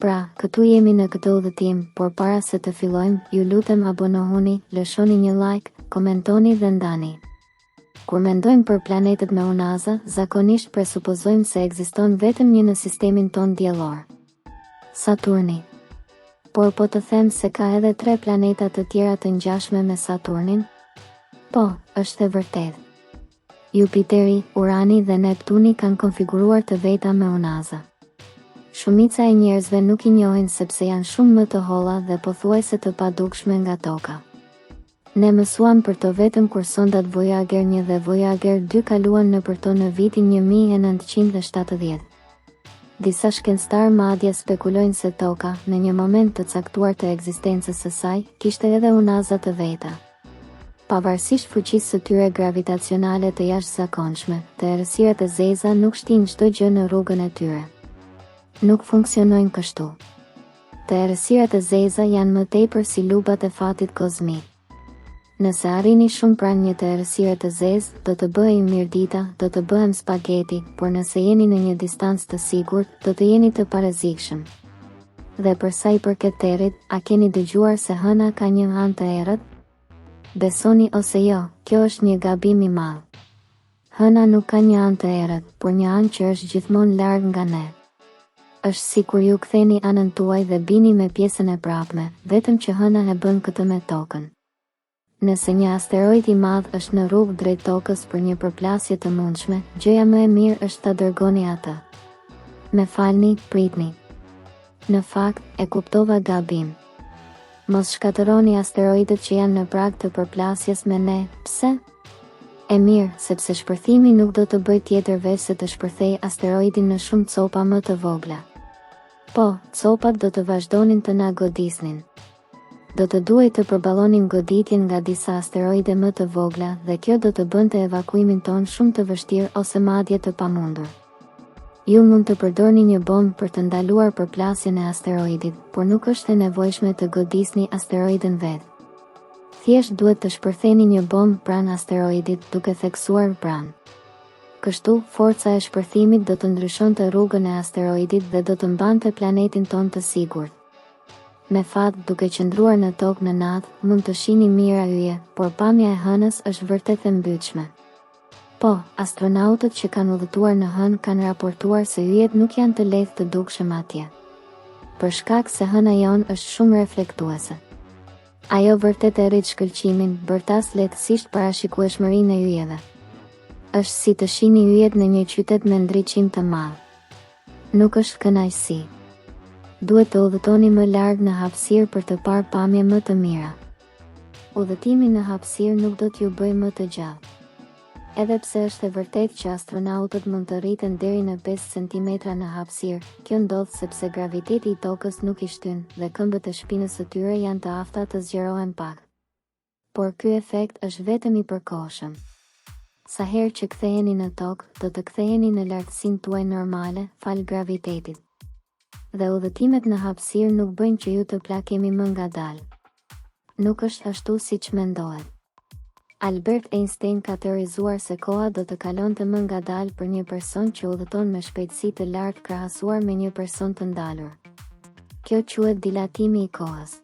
Pra, këtu jemi në këtë udhëtim, por para se të fillojmë, ju lutem abonohuni, lëshoni një like, komentoni dhe ndani. Kur mendojmë për planetët me unaza, zakonisht presupozojmë se ekziston vetëm një në sistemin ton diellor. Saturni. Por po të them se ka edhe 3 planeta të tjera të ngjashme me Saturnin? Po, është e vërtetë. Jupiteri, Urani dhe Neptuni kanë konfiguruar të veta me unaza. Shumica e njerëzve nuk i njohin sepse janë shumë më të holla dhe pothuajse të padukshme nga toka. Ne mësuam për to vetëm kur sondat Voyager 1 dhe Voyager 2 kaluan nëpër to në vitin 1970. Disa shkencëtar madje spekulojnë se toka, në një moment të caktuar të ekzistencës së saj, kishte edhe unaza të veta. Pavarësisht fuqisë së tyre gravitacionale të jashtëzakonshme, të errësirat e zeza nuk shtin çdo gjë në rrugën e tyre. Nuk funksionojnë kështu. Të errësirat e zeza janë më tepër si lupat e fatit kozmik. Nëse arrini shumë pranë një të errësire të zezë, do të bëhej mirdita, do të bëhem spageti, por nëse jeni në një distancë të sigurt, do të jeni të parezikshëm. Dhe për sa i përket terit, a keni dëgjuar se hëna ka një anë të errët? Besoni ose jo, kjo është një gabim i madh. Hëna nuk ka një anë të errët, por një anë që është gjithmonë larg nga ne. Është si kur ju ktheni anën tuaj dhe bini me pjesën e prapme, vetëm që hëna e bën këtë me tokën. Nëse një asteroid i madh është në rrugë drejt tokës për një përplasje të mundshme, gjëja më e mirë është ta dërgoni atë. Me falni, pritni. Në fakt, e kuptova gabim. Mos shkatërroni asteroidët që janë në prag të përplasjes me ne, pse? E mirë, sepse shpërthimi nuk do të bëj tjetër veç se të shpërthej asteroidin në shumë copa më të vogla. Po, copat do të vazhdonin të na godisnin. Do të duhej të përballonim goditjen nga disa asteroide më të vogla dhe kjo do të bënte evakuimin ton shumë të vështirë ose madje të pamundur. Ju mund të përdorni një bombë për të ndaluar përplasjen e asteroidit, por nuk është e nevojshme të godisni asteroidin vetë. Thjesht duhet të shpërtheni një bombë pranë asteroidit duke theksuar pranë. Kështu, forca e shpërthimit do të ndryshonte rrugën e asteroidit dhe do të mbante planetin ton të sigurt. Me fat, duke qëndruar në tokë në natë, mund të shihni mira yje, por pamja e hënës është vërtet e mbytyshme. Po, astronautët që kanë udhëtuar në hënë kanë raportuar se yjet nuk janë të lehtë të dukshëm atje. Për shkak se hëna jon është shumë reflektuese. Ajo vërtet e rrit shkëlqimin, bërtas lehtësisht parashikueshmërinë e yjeve. Është si të shihni yjet në një qytet me ndriçim të madh. Nuk është kënaqësi. Duhet të udhëtoni më larg në hapësirë për të parë pamje më të mira. Udhëtimi në hapësirë nuk do t'ju bëjë më të gjatë. Edhe pse është e vërtetë që astronautët mund të rriten deri në 5 cm në hapësirë, kjo ndodh sepse graviteti i tokës nuk i shtyn dhe këmbët e shpinës së tyre janë të afta të zgjerohen pak. Por ky efekt është vetëm i përkohshëm. Sa herë që ktheheni në tokë, do të ktheheni në lartësinë tuaj normale, fal gravitetit. Dhe udhëtimet në hapësirë nuk bëjnë që ju të plakemi më ngadalë. Nuk është ashtu siç mendohet. Albert Einstein ka teorizuar se koha do të kalonte më ngadalë për një person që udhëton me shpejtësi të lartë krahasuar me një person të ndalur. Kjo quhet dilatimi i kohës.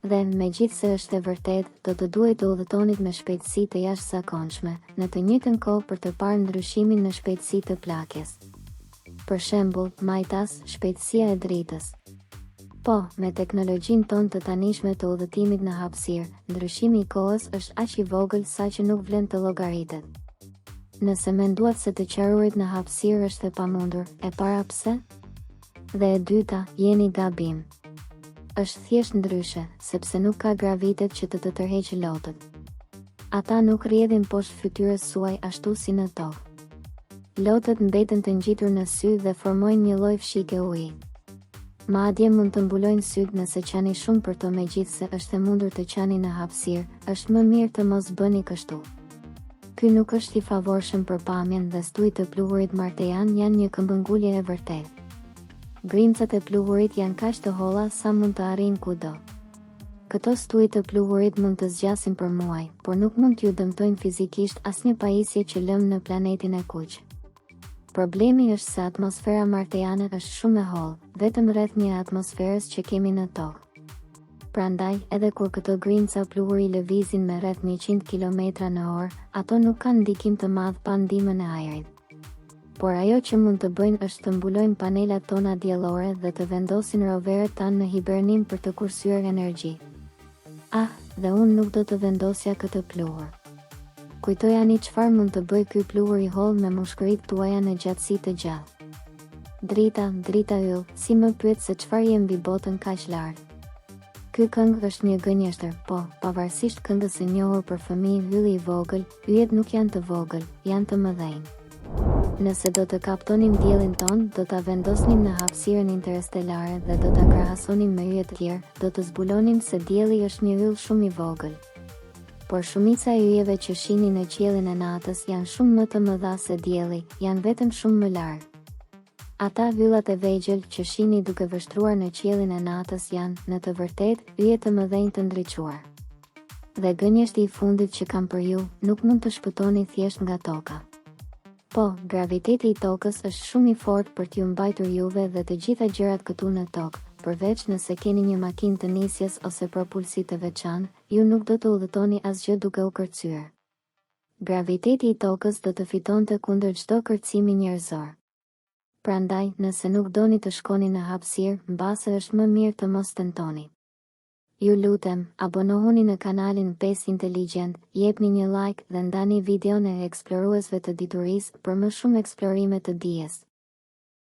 Dhe, megjithse është e vërtetë, do të duhet të udhëtonit me shpejtësi të jashtëzakonshme, në të njëjtën kohë për të parë ndryshimin në shpejtësi të plakjes. Për shembull, majtas, shpejtësia e dritës. Po, me teknologjinë tonë të tanishme të udhëtimit në hapësirë, ndryshimi i kohës është aq i vogël sa që nuk vlen të llogaritet. Nëse menduat se të qarurit në hapësirë është e pamundur, e para pse? Dhe e dyta, jeni gabim. Është thjesht ndryshe, sepse nuk ka gravitet që të tërheqë lotët. Ata nuk rrjedhin poshtë fytyrës suaj ashtu si në tokë. Lotët mbeten të ngjitur në sy dhe formojnë një lloj fshike uji. Madje mund të mbulojnë syt nëse qani shumë për to megjithse është e mundur të qani në hapësirë, është më mirë të mos bëni kështu. Ky nuk është i favorshëm për pamjen dhe stujt e pluhurit martejan janë një këmbëngulje e vërtetë. Grimcat e pluhurit janë kaq të holla sa mund të arrijnë kudo. Këto stuj të pluhurit mund të zgjasin për muaj, por nuk mund t'ju dëmtojnë fizikisht asnjë pajisje që lëm në planetin e kuq. Problemi është se atmosfera martiane është shumë e hollë, vetëm rreth një atmosferës që kemi në tokë. Prandaj, edhe kur këto grimca pluhuri lëvizin me rreth 100 km/h, ato nuk kanë ndikim të madh pa ndihmën e ajrit. Por ajo që mund të bëjnë është të mbulojnë panelat tona diellore dhe të vendosin roveret tanë në hibernim për të kursyer energji. Dhe unë nuk do të vendosja këtë pluhur. Kujtojani çfarë mund të bëj ky pluhur i hollë me mushkëritë tuaja në gjatësi të gjallë. Drita yll, si më pyet se çfarë jem mbi botën kaq lart. Ky këngë është një gënjeshtër, po, pavarësisht këngës së njohur për fëmijë Ylli i vogël, yjet nuk janë të vogël, janë të mëdhenj. Nëse do të kaptonim diellin ton, do ta vendosnim në hapësirën interestelare dhe do ta krahasonim me yje të tjerë, do të zbulonim se dielli është një yll shumë i vogël. Por shumica e yjeve që shihni në qiellin e natës janë shumë më të mëdha se dielli, janë vetëm shumë më larg. Ata yllat e vegjël që shihni duke vështruar në qiellin e natës janë, në të vërtetë, yje të mëdhenj të ndriçuar. Dhe gënjeshti i fundit që kam për ju, nuk mund të shpëtoni thjesht nga toka. Po, graviteti i tokës është shumë i fortë për t'ju mbajtur juve dhe të gjitha gjërat këtu në tokë, përveç nëse keni një makinë të nisjes ose propulsi të veçantë, ju nuk do të udhëtoni asgjë duke u kërcyer. Graviteti i tokës do të fitonte kundër çdo kërcimi njerëzor. Prandaj, nëse nuk doni të shkoni në hapësirë, mbase është më mirë të mos tentoni. Ju lutem, abonohuni në kanalin 5 Inteligjent, jepni një like dhe ndani videon e eksploruesve të diturisë për më shumë eksplorime të dijes.